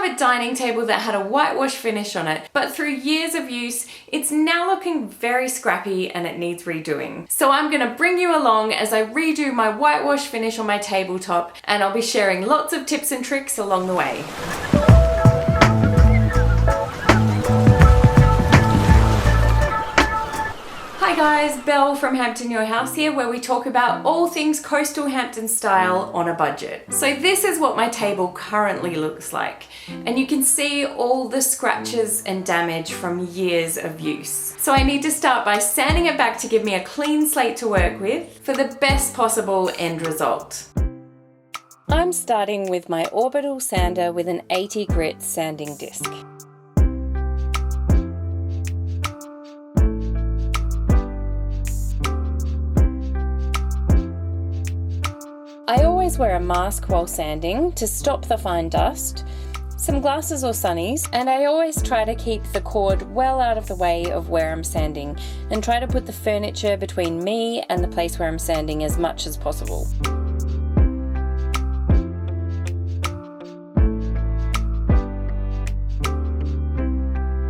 a dining table that had a whitewash finish on it, but through years of use, it's now looking very scrappy and it needs redoing. So I'm gonna bring you along as I redo my whitewash finish on my tabletop, and I'll be sharing lots of tips and tricks along the way. Hi guys, Belle from Hampton Your House here, where we talk about all things coastal Hampton style on a budget. So this is what my table currently looks like, and you can see all the scratches and damage from years of use. So I need to start by sanding it back to give me a clean slate to work with for the best possible end result. I'm starting with my orbital sander with an 80 grit sanding disc. I always wear a mask while sanding to stop the fine dust, some glasses or sunnies, and I always try to keep the cord well out of the way of where I'm sanding and try to put the furniture between me and the place where I'm sanding as much as possible.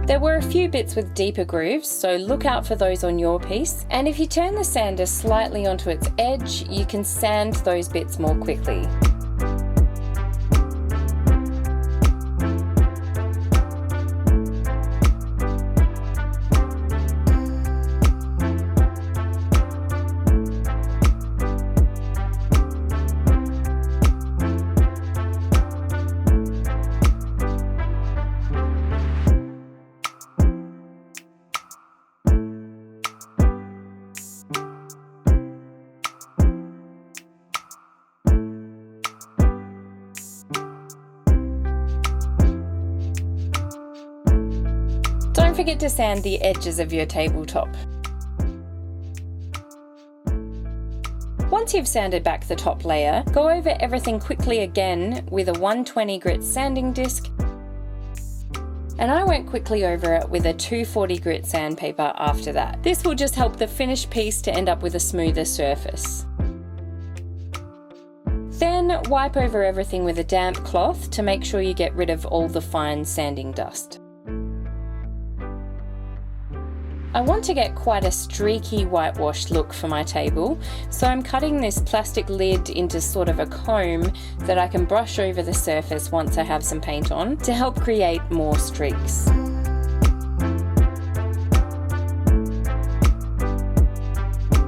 There were a few bits with deeper grooves, so look out for those on your piece. And if you turn the sander slightly onto its edge, you can sand those bits more quickly. Don't forget to sand the edges of your tabletop. Once you've sanded back the top layer, go over everything quickly again with a 120 grit sanding disc, and I went quickly over it with a 240 grit sandpaper after that. This will just help the finished piece to end up with a smoother surface. Then wipe over everything with a damp cloth to make sure you get rid of all the fine sanding dust. I want to get quite a streaky whitewash look for my table, so I'm cutting this plastic lid into sort of a comb that I can brush over the surface once I have some paint on to help create more streaks.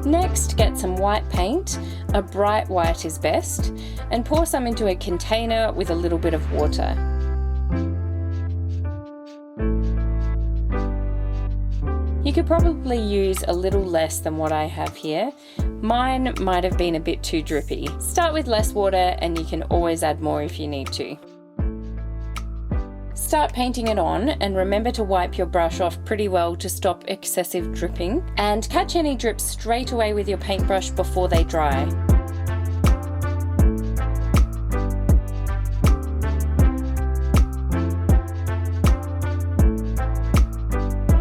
Next, get some white paint, a bright white is best, and pour some into a container with a little bit of water. You could probably use a little less than what I have here. Mine might have been a bit too drippy. Start with less water and you can always add more if you need to. Start painting it on and remember to wipe your brush off pretty well to stop excessive dripping, and catch any drips straight away with your paintbrush before they dry.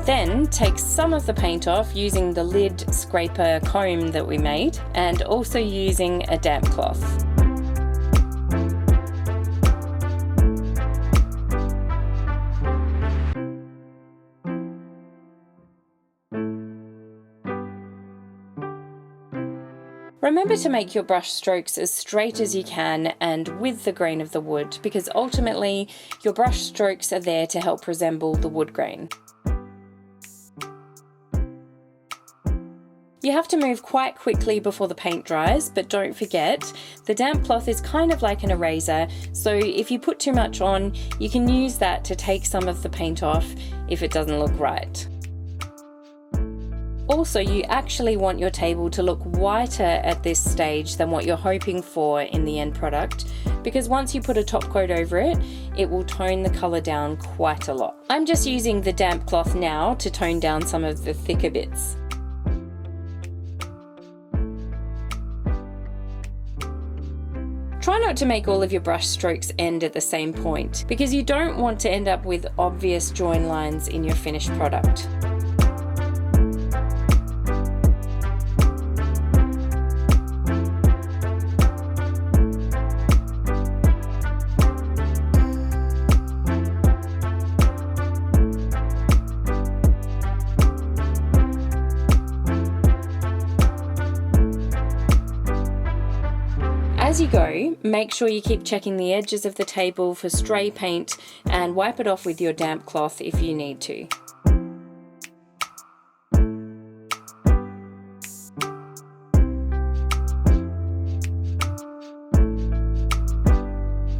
Then take some of the paint off using the lid scraper comb that we made, and also using a damp cloth. Remember to make your brush strokes as straight as you can and with the grain of the wood, because ultimately your brush strokes are there to help resemble the wood grain. You have to move quite quickly before the paint dries, but don't forget, the damp cloth is kind of like an eraser, so if you put too much on, you can use that to take some of the paint off if it doesn't look right. Also, you actually want your table to look whiter at this stage than what you're hoping for in the end product, because once you put a top coat over it, it will tone the colour down quite a lot. I'm just using the damp cloth now to tone down some of the thicker bits. Try not to make all of your brush strokes end at the same point, because you don't want to end up with obvious join lines in your finished product. make sure you keep checking the edges of the table for stray paint and wipe it off with your damp cloth if you need to.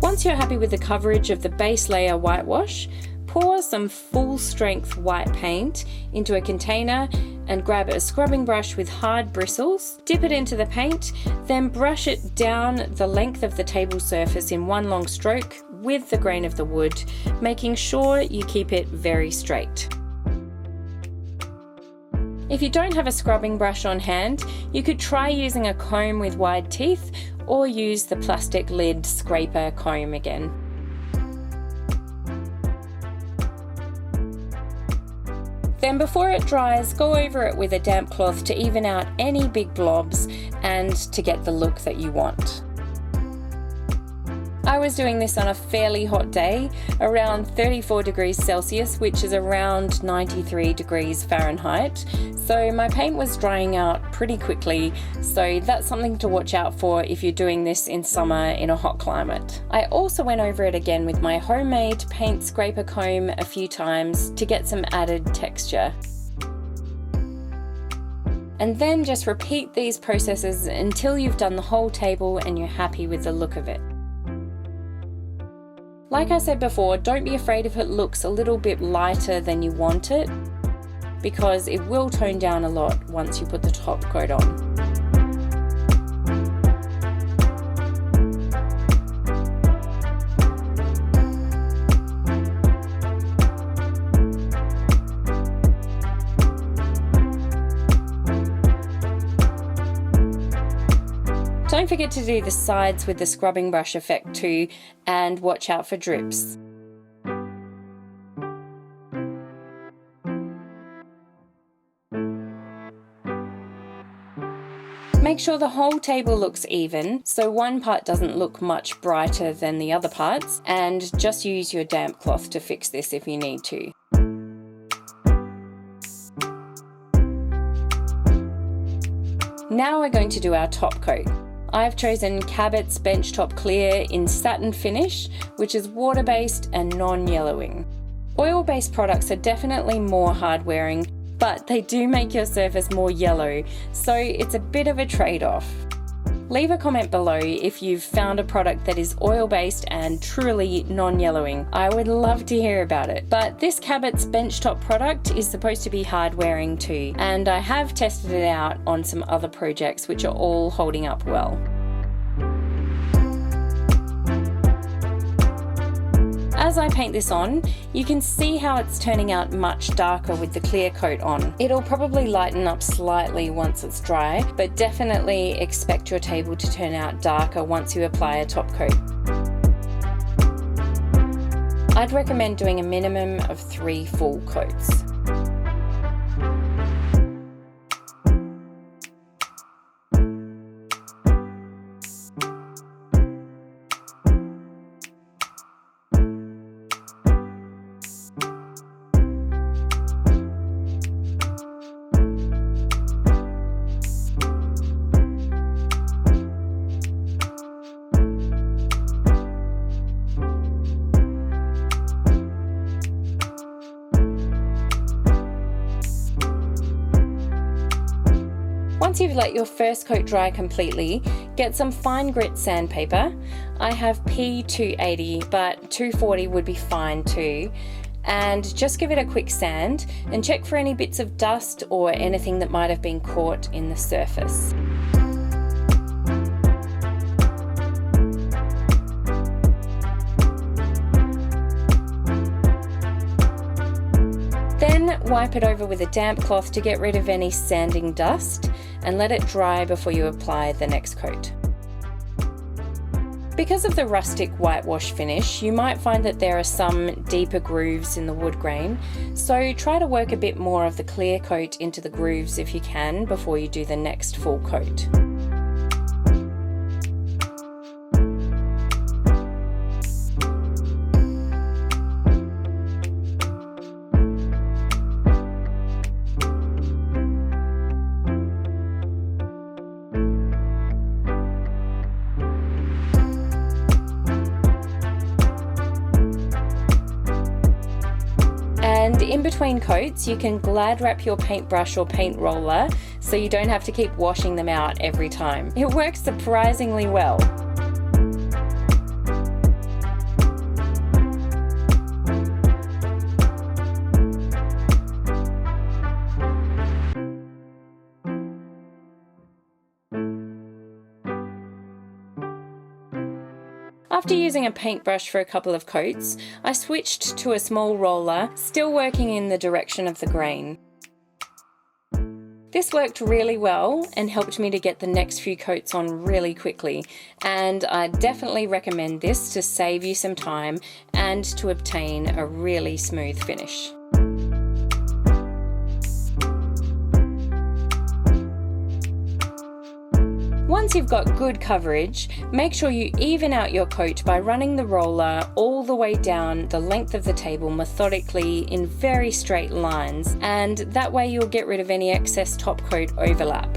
Once you're happy with the coverage of the base layer whitewash, pour some full strength white paint into a container and grab a scrubbing brush with hard bristles, dip it into the paint, then brush it down the length of the table surface in one long stroke with the grain of the wood, making sure you keep it very straight. If you don't have a scrubbing brush on hand, you could try using a comb with wide teeth or use the plastic lid scraper comb again. Then before it dries, go over it with a damp cloth to even out any big blobs and to get the look that you want. I was doing this on a fairly hot day, around 34 degrees Celsius, which is around 93 degrees Fahrenheit. So my paint was drying out pretty quickly, so that's something to watch out for if you're doing this in summer in a hot climate. I also went over it again with my homemade paint scraper comb a few times to get some added texture. And then just repeat these processes until you've done the whole table and you're happy with the look of it. Like I said before, don't be afraid if it looks a little bit lighter than you want it, because it will tone down a lot once you put the top coat on. Don't forget to do the sides with the scrubbing brush effect too, and watch out for drips. Make sure the whole table looks even, so one part doesn't look much brighter than the other parts, and just use your damp cloth to fix this if you need to. Now we're going to do our top coat. I've chosen Cabot's Benchtop Clear in satin finish, which is water-based and non-yellowing. Oil-based products are definitely more hard-wearing, but they do make your surface more yellow, so it's a bit of a trade-off. Leave a comment below if you've found a product that is oil-based and truly non-yellowing. I would love to hear about it. But this Cabot's Benchtop product is supposed to be hard-wearing too, and I have tested it out on some other projects which are all holding up well. As I paint this on, you can see how it's turning out much darker with the clear coat on. It'll probably lighten up slightly once it's dry, but definitely expect your table to turn out darker once you apply a top coat. I'd recommend doing a minimum of 3 full coats. Once you've let your first coat dry completely, get some fine grit sandpaper. I have P280, but 240 would be fine too. And just give it a quick sand and check for any bits of dust or anything that might have been caught in the surface. Then wipe it over with a damp cloth to get rid of any sanding dust and let it dry before you apply the next coat. Because of the rustic whitewash finish, you might find that there are some deeper grooves in the wood grain, so try to work a bit more of the clear coat into the grooves if you can before you do the next full coat. And in between coats, you can glad wrap your paintbrush or paint roller so you don't have to keep washing them out every time. It works surprisingly well. After using a paintbrush for a couple of coats, I switched to a small roller, still working in the direction of the grain. This worked really well and helped me to get the next few coats on really quickly, and I definitely recommend this to save you some time and to obtain a really smooth finish. Once you've got good coverage, make sure you even out your coat by running the roller all the way down the length of the table methodically in very straight lines, and that way you'll get rid of any excess top coat overlap.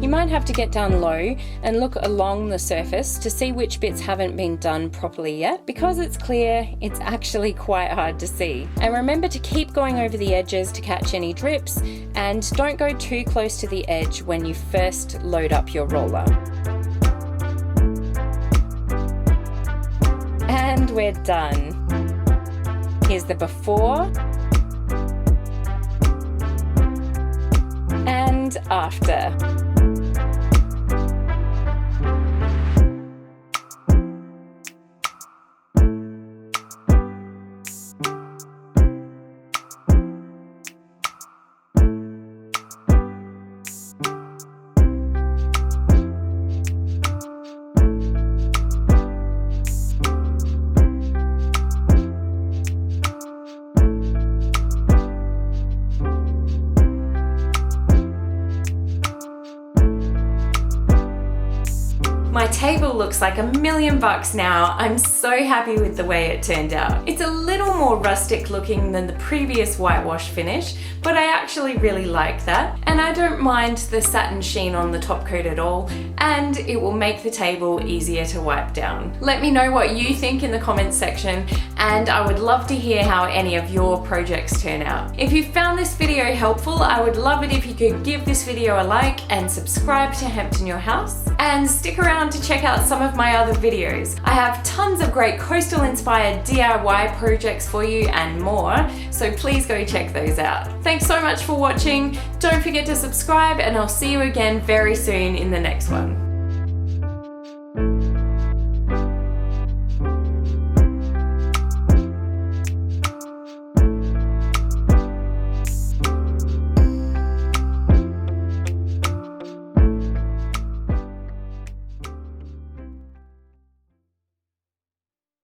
You might have to get down low and look along the surface to see which bits haven't been done properly yet. Because it's clear, it's actually quite hard to see. And remember to keep going over the edges to catch any drips, and don't go too close to the edge when you first load up your roller. And we're done. Here's the before and after. My table looks like $1 million now. I'm so happy with the way it turned out. It's a little more rustic looking than the previous whitewash finish, but I actually really like that. And I don't mind the satin sheen on the top coat at all, and it will make the table easier to wipe down. Let me know what you think in the comments section, and I would love to hear how any of your projects turn out. If you found this video helpful, I would love it if you could give this video a like and subscribe to Hampton Your House, and stick around to check out some of my other videos. I have tons of great coastal inspired DIY projects for you and more, so please go check those out. Thanks so much for watching. Don't forget to subscribe, and I'll see you again very soon in the next one.